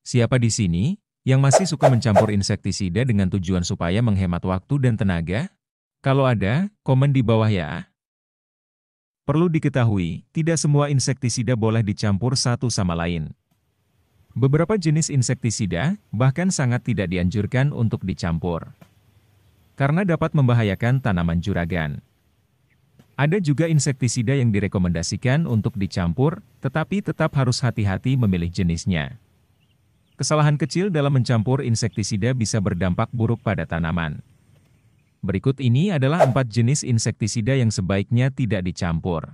Siapa di sini yang masih suka mencampur insektisida dengan tujuan supaya menghemat waktu dan tenaga? Kalau ada, komen di bawah ya. Perlu diketahui, tidak semua insektisida boleh dicampur satu sama lain. Beberapa jenis insektisida bahkan sangat tidak dianjurkan untuk dicampur, karena dapat membahayakan tanaman juragan. Ada juga insektisida yang direkomendasikan untuk dicampur, tetapi tetap harus hati-hati memilih jenisnya. Kesalahan kecil dalam mencampur insektisida bisa berdampak buruk pada tanaman. Berikut ini adalah 4 jenis insektisida yang sebaiknya tidak dicampur.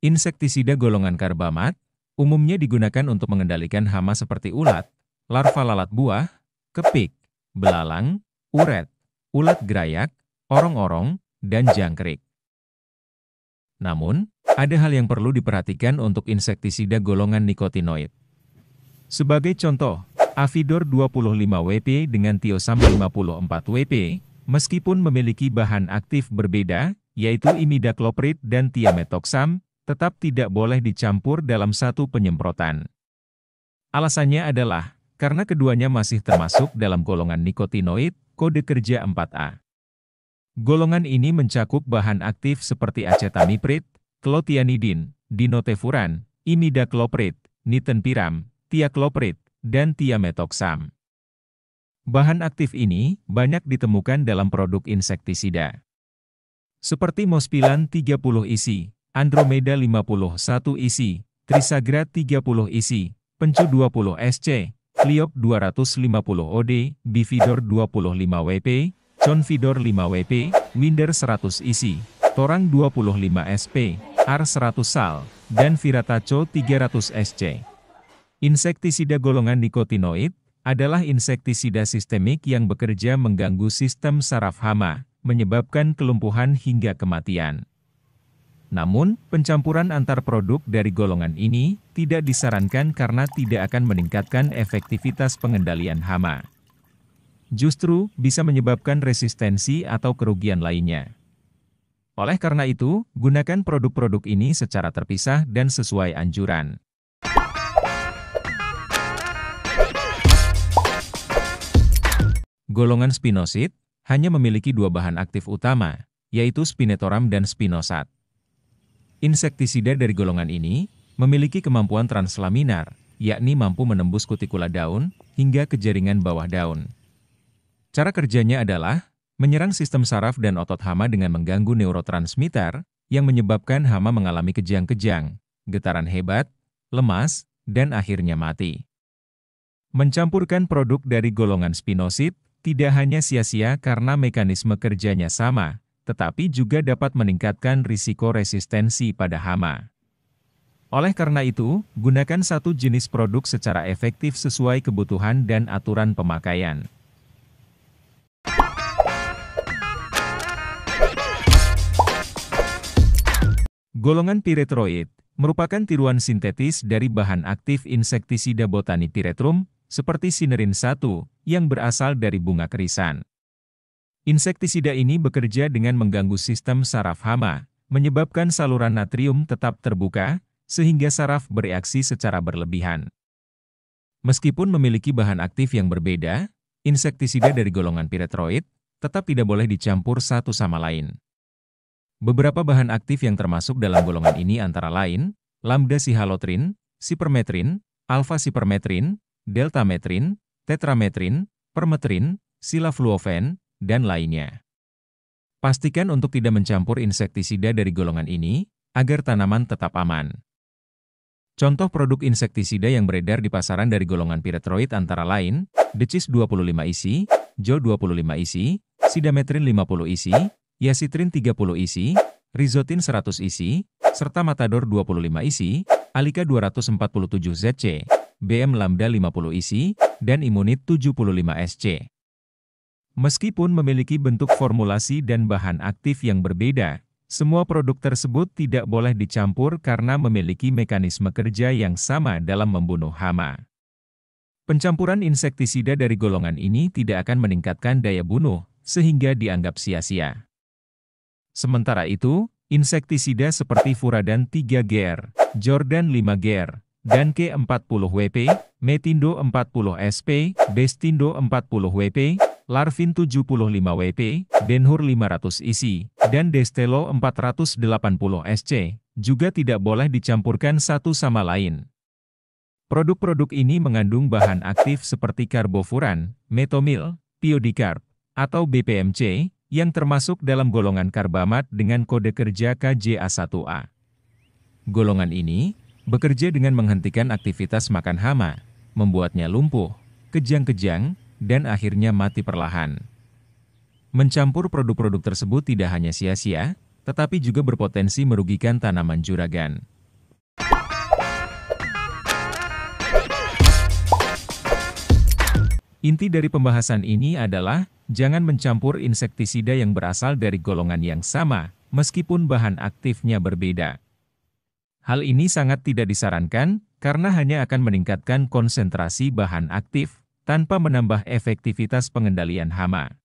Insektisida golongan karbamat, umumnya digunakan untuk mengendalikan hama seperti ulat, larva lalat buah, kepik, belalang, uret, ulat gerayak, orong-orong, dan jangkrik. Namun, ada hal yang perlu diperhatikan untuk insektisida golongan nikotinoid. Sebagai contoh, Avidor 25 WP dengan Thiosam 54 WP, meskipun memiliki bahan aktif berbeda, yaitu imidacloprid dan thiamethoxam, tetap tidak boleh dicampur dalam satu penyemprotan. Alasannya adalah, karena keduanya masih termasuk dalam golongan nikotinoid, kode kerja 4A. Golongan ini mencakup bahan aktif seperti acetamiprid, clothianidin, dinotefuran, imidacloprid, nitenpiram, thiacloprid, dan thiamethoxam. Bahan aktif ini banyak ditemukan dalam produk insektisida, seperti Mospilan 30 isi, Andromeda 51 isi, Trisagra 30 isi, Pencu 20 SC, Cliop 250 OD, Bividor 25 WP, Convidor 5 WP, Winder 100 isi, Torang 25 SP, AR 100 SAL, dan Virataco 300 SC. Insektisida golongan nikotinoid adalah insektisida sistemik yang bekerja mengganggu sistem saraf hama, menyebabkan kelumpuhan hingga kematian. Namun, pencampuran antar produk dari golongan ini tidak disarankan karena tidak akan meningkatkan efektivitas pengendalian hama. Justru bisa menyebabkan resistensi atau kerugian lainnya. Oleh karena itu, gunakan produk-produk ini secara terpisah dan sesuai anjuran. Golongan spinosid hanya memiliki 2 bahan aktif utama, yaitu spinetoram dan spinosad. Insektisida dari golongan ini memiliki kemampuan translaminar, yakni mampu menembus kutikula daun hingga ke jaringan bawah daun. Cara kerjanya adalah menyerang sistem saraf dan otot hama dengan mengganggu neurotransmitter yang menyebabkan hama mengalami kejang-kejang, getaran hebat, lemas, dan akhirnya mati. Mencampurkan produk dari golongan spinosid tidak hanya sia-sia karena mekanisme kerjanya sama, tetapi juga dapat meningkatkan risiko resistensi pada hama. Oleh karena itu, gunakan satu jenis produk secara efektif sesuai kebutuhan dan aturan pemakaian. Golongan piretroid merupakan tiruan sintetis dari bahan aktif insektisida botani Pyrethrum, seperti sinerin 1, yang berasal dari bunga kerisan. Insektisida ini bekerja dengan mengganggu sistem saraf hama, menyebabkan saluran natrium tetap terbuka, sehingga saraf bereaksi secara berlebihan. Meskipun memiliki bahan aktif yang berbeda, insektisida dari golongan piretroid tetap tidak boleh dicampur satu sama lain. Beberapa bahan aktif yang termasuk dalam golongan ini antara lain, lambda-sihalotrin, sipermetrin, alfa-sipermetrin, deltametrin, tetrametrin, permetrin, silafluofen, dan lainnya. Pastikan untuk tidak mencampur insektisida dari golongan ini, agar tanaman tetap aman. Contoh produk insektisida yang beredar di pasaran dari golongan piretroid antara lain, Decis 25 isi, Jo 25 isi, Sidametrin 50 isi, Yasitrin 30 isi, Rizotin 100 isi, serta Matador 25 isi, Alika 247 ZC, BM Lambda 50 isi, dan Imunit 75 SC. Meskipun memiliki bentuk formulasi dan bahan aktif yang berbeda, semua produk tersebut tidak boleh dicampur karena memiliki mekanisme kerja yang sama dalam membunuh hama. Pencampuran insektisida dari golongan ini tidak akan meningkatkan daya bunuh, sehingga dianggap sia-sia. Sementara itu, Insektisida seperti Furadan 3GR, Jordan 5GR, dan K40WP, Metindo 40SP, Bestindo 40WP, Larvin 75WP, Denhur 500 isi, dan Destelo 480SC, juga tidak boleh dicampurkan satu sama lain. Produk-produk ini mengandung bahan aktif seperti karbofuran, metomil, piodikarb, atau BPMC, yang termasuk dalam golongan karbamat dengan kode kerja KJA1A. Golongan ini bekerja dengan menghentikan aktivitas makan hama, membuatnya lumpuh, kejang-kejang, dan akhirnya mati perlahan. Mencampur produk-produk tersebut tidak hanya sia-sia, tetapi juga berpotensi merugikan tanaman juragan. Inti dari pembahasan ini adalah, jangan mencampur insektisida yang berasal dari golongan yang sama, meskipun bahan aktifnya berbeda. Hal ini sangat tidak disarankan, karena hanya akan meningkatkan konsentrasi bahan aktif, tanpa menambah efektivitas pengendalian hama.